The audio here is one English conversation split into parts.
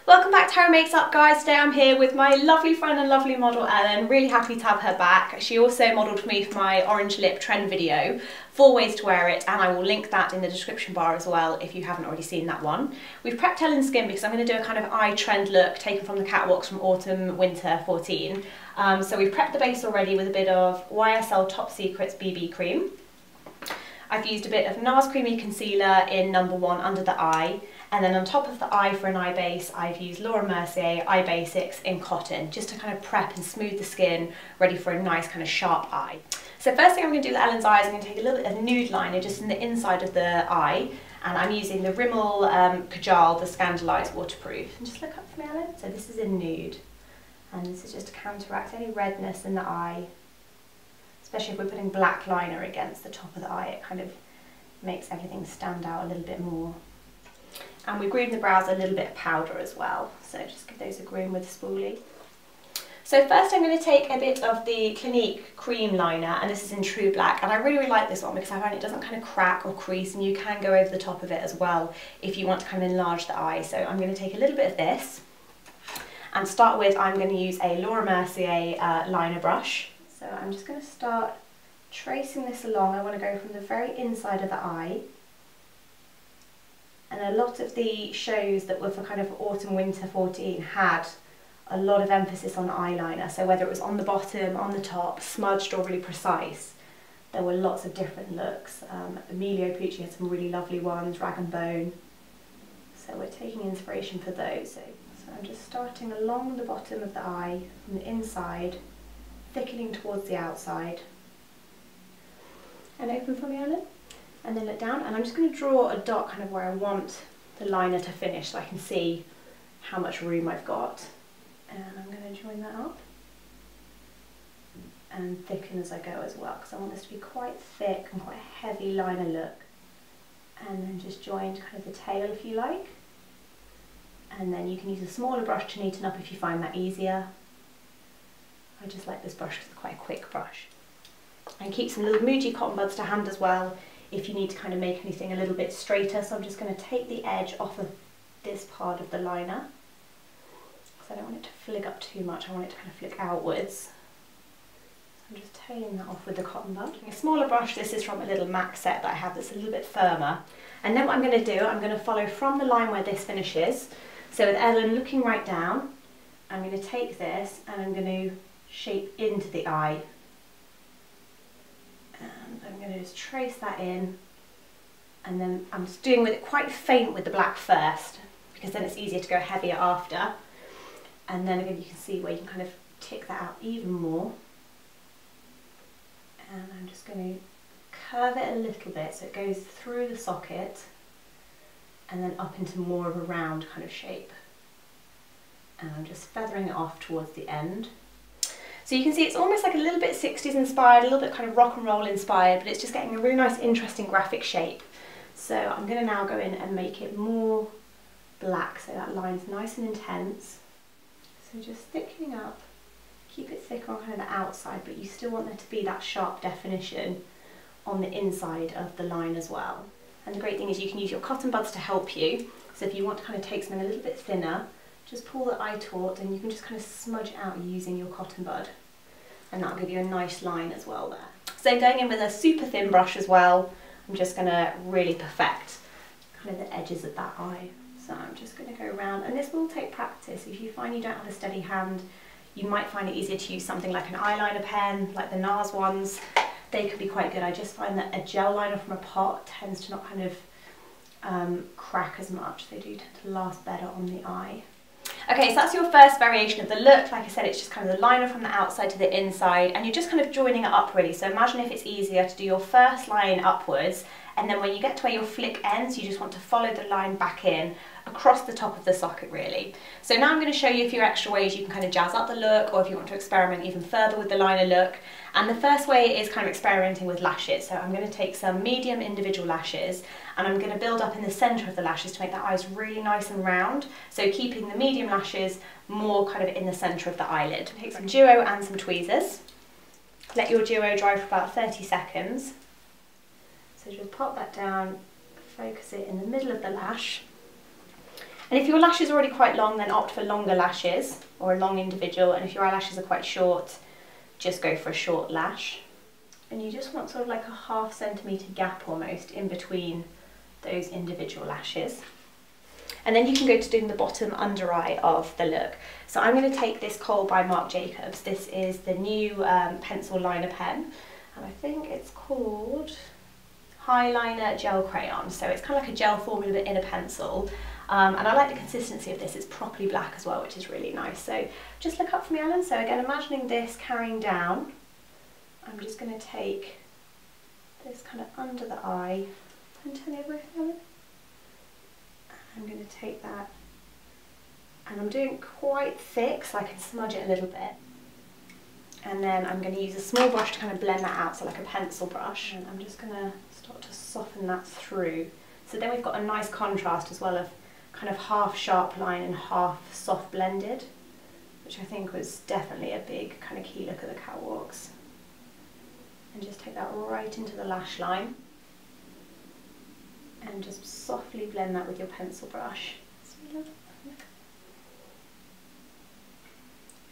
Welcome back to How It Makes Up, guys. Today I'm here with my lovely friend and lovely model Ellen. Really happy to have her back. She also modelled for me for my orange lip trend video, 4 ways to wear it, and I will link that in the description bar as well if you haven't already seen that one. We've prepped Ellen's skin because I'm going to do a kind of eye trend look taken from the catwalks from autumn winter 14. So we've prepped the base already with a bit of YSL Top Secrets BB cream. I've used a bit of Nars Creamy Concealer in number 1 under the eye, and then on top of the eye for an eye base I've used Mercier Eye Basics in Cotton, just to kind of prep and smooth the skin, ready for a nice kind of sharp eye. So first thing I'm going to do with Ellen's eyes, I'm going to take a little bit of Nude liner just in the inside of the eye, and I'm using the Rimmel Kajal, the Scandalise Waterproof. And just look up for me, Ellen. So this is in Nude, and this is just to counteract any redness in the eye. Especially if we're putting black liner against the top of the eye, it kind of makes everything stand out a little bit more. And we groomed the brows a little bit of powder as well, so just give those a groom with a spoolie. So first I'm going to take a bit of the Clinique cream liner, and this is in True Black, and I really like this one because I find it doesn't kind of crack or crease, and you can go over the top of it as well if you want to kind of enlarge the eye. So I'm going to take a little bit of this, and start with I'm going to use a Mercier liner brush. So I'm just going to start tracing this along. I want to go from the very inside of the eye. And a lot of the shows that were for kind of autumn winter 14 had a lot of emphasis on eyeliner. So whether it was on the bottom, on the top, smudged or really precise, there were lots of different looks. Emilio Pucci had some really lovely ones, Rag and Bone. So we're taking inspiration for those. So I'm just starting along the bottom of the eye from the inside, thickening towards the outside, and open for me, Ellen, and then look down, and I'm just going to draw a dot kind of where I want the liner to finish so I can see how much room I've got, and I'm going to join that up and thicken as I go as well, because I want this to be quite thick and quite a heavy liner look, and then just join kind of the tail if you like, and then you can use a smaller brush to neaten up if you find that easier. I just like this brush because it's quite a quick brush. And keep some little Muji cotton buds to hand as well if you need to kind of make anything a little bit straighter. So I'm just going to take the edge off of this part of the liner, because I don't want it to flick up too much, I want it to kind of flick outwards. So I'm just tailing that off with the cotton bud. A smaller brush, this is from a little MAC set that I have that's a little bit firmer. And then what I'm going to do, I'm going to follow from the line where this finishes. So with Ellen looking right down, I'm going to take this and I'm going to shape into the eye, and I'm going to just trace that in, and then I'm just doing with it quite faint with the black first, because then it's easier to go heavier after, and then again you can see where you can kind of tick that out even more, and I'm just going to curve it a little bit so it goes through the socket and then up into more of a round kind of shape, and I'm just feathering it off towards the end. So you can see it's almost like a little bit 60s inspired, a little bit kind of rock and roll inspired, but it's just getting a really nice interesting graphic shape. So I'm going to now go in and make it more black, so that line's nice and intense. So just thickening up, keep it thick on kind of the outside, but you still want there to be that sharp definition on the inside of the line as well. And the great thing is you can use your cotton buds to help you. So if you want to kind of take something a little bit thinner, just pull the eye taut and you can just kind of smudge out using your cotton bud, and that'll give you a nice line as well there. So going in with a super thin brush as well, I'm just going to really perfect kind of the edges of that eye. So I'm just going to go around, and this will take practice. If you find you don't have a steady hand, you might find it easier to use something like an eyeliner pen, like the Nars ones. They could be quite good. I just find that a gel liner from a pot tends to not kind of crack as much. They do tend to last better on the eye. Okay, so that's your first variation of the look. Like I said, it's just kind of the liner from the outside to the inside, and you're just kind of joining it up really. So imagine if it's easier to do your first line upwards, and then when you get to where your flick ends, you just want to follow the line back in across the top of the socket really. So now I'm going to show you a few extra ways you can kind of jazz up the look, or if you want to experiment even further with the liner look. And the first way is kind of experimenting with lashes. So I'm going to take some medium individual lashes, and I'm going to build up in the centre of the lashes to make the eyes really nice and round. So keeping the medium lashes more kind of in the centre of the eyelid. Take some duo and some tweezers. Let your duo dry for about 30 seconds. So just pop that down, focus it in the middle of the lash, And if your lashes are already quite long, then opt for longer lashes or a long individual, and if your eyelashes are quite short, just go for a short lash. And you just want sort of like a ½ centimetre gap almost in between those individual lashes. And then you can go to doing the bottom under eye of the look. So I'm going to take this Kohl by Marc Jacobs. This is the new pencil liner pen, and I think it's called Highliner Gel Crayon. So it's kind of like a gel formula but in a pencil. And I like the consistency of this. It's properly black as well, which is really nice. So just look up for me, Ellen. So again, imagining this carrying down, I'm just going to take this kind of under the eye and turn it over, Ellen. I'm going to take that, and I'm doing it quite thick so I can smudge it a little bit. And then I'm going to use a small brush to kind of blend that out, so like a pencil brush. And I'm just going to start to soften that through. So then we've got a nice contrast as well of kind of half sharp line and half soft blended, which I think was definitely a big kind of key look at the catwalks. And just take that right into the lash line. And just softly blend that with your pencil brush.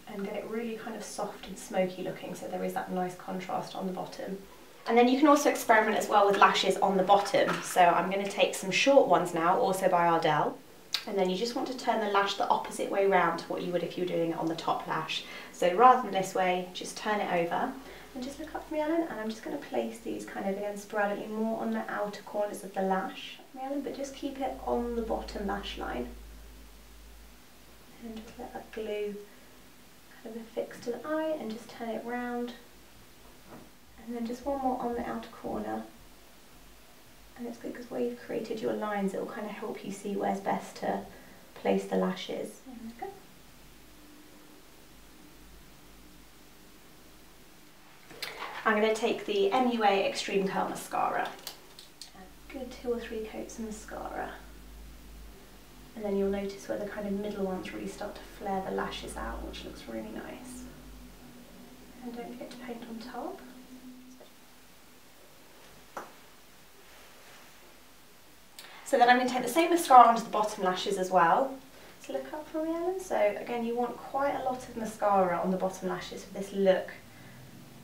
And get it really kind of soft and smoky looking, so there is that nice contrast on the bottom. And then you can also experiment as well with lashes on the bottom. So I'm going to take some short ones now, also by Ardell. And then you just want to turn the lash the opposite way round to what you would if you were doing it on the top lash. So rather than this way, just turn it over. And just look up for me, Ellen, and I'm just going to place these kind of again sporadically more on the outer corners of the lash, Ellen, but just keep it on the bottom lash line. And just let that glue kind of affix to the eye and just turn it round. And then just one more on the outer corner. And it's good because where you've created your lines, it will kind of help you see where's best to place the lashes. There we go. I'm going to take the MUA Extreme Curl Mascara. A good 2 or 3 coats of mascara. And then you'll notice where the kind of middle ones really start to flare the lashes out, which looks really nice. And don't forget to paint on top. So then I'm going to take the same mascara onto the bottom lashes as well. So look up for me, Ellen. So again, you want quite a lot of mascara on the bottom lashes for this look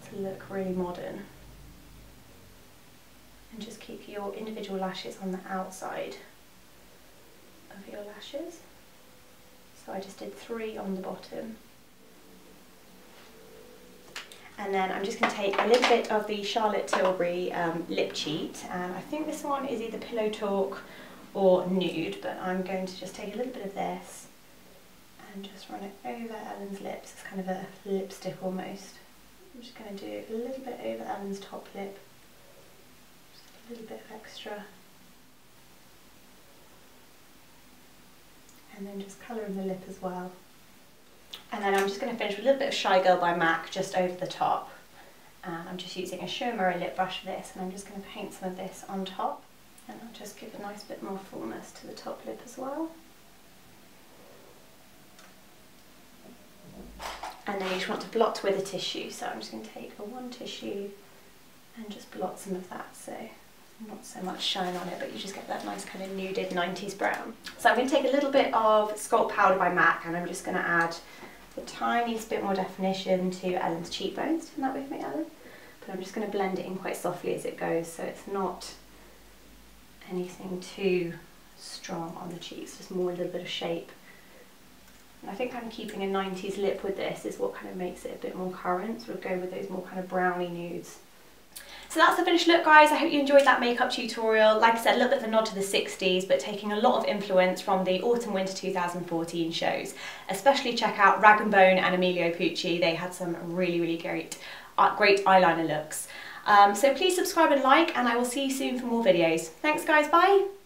to look really modern. And just keep your individual lashes on the outside of your lashes. So I just did 3 on the bottom. And then I'm just going to take a little bit of the Charlotte Tilbury LipCheat, and I think this one is either Pillow Talk or Nude, but I'm going to just take a little bit of this and just run it over Ellen's lips. It's kind of a lipstick almost. I'm just going to do a little bit over Ellen's top lip, just a little bit of extra, and then just colour in the lip as well. And then I'm just going to finish with a little bit of Shy Girl by MAC just over the top. And I'm just using a shimmery lip brush for this, and I'm just going to paint some of this on top, and I'll just give a nice bit more fullness to the top lip as well. And then you just want to blot with a tissue, so I'm just going to take a 1 tissue and just blot some of that, so not so much shine on it, but you just get that nice kind of nuded 90s brown. So I'm going to take a little bit of Sculpt powder by MAC, and I'm just going to add the tiniest bit more definition to Ellen's cheekbones. Turn that with me, Ellen. But I'm just going to blend it in quite softly as it goes, so it's not anything too strong on the cheeks, just more a little bit of shape. And I think kind of keeping a 90s lip with this is what kind of makes it a bit more current, so we'll go with those more kind of browny nudes. So that's the finished look, guys. I hope you enjoyed that makeup tutorial. Like I said, a little bit of a nod to the 60s, but taking a lot of influence from the Autumn/Winter 2014 shows. Especially check out Rag & Bone and Emilio Pucci. They had some really great eyeliner looks. So please subscribe and like, and I will see you soon for more videos. Thanks, guys. Bye.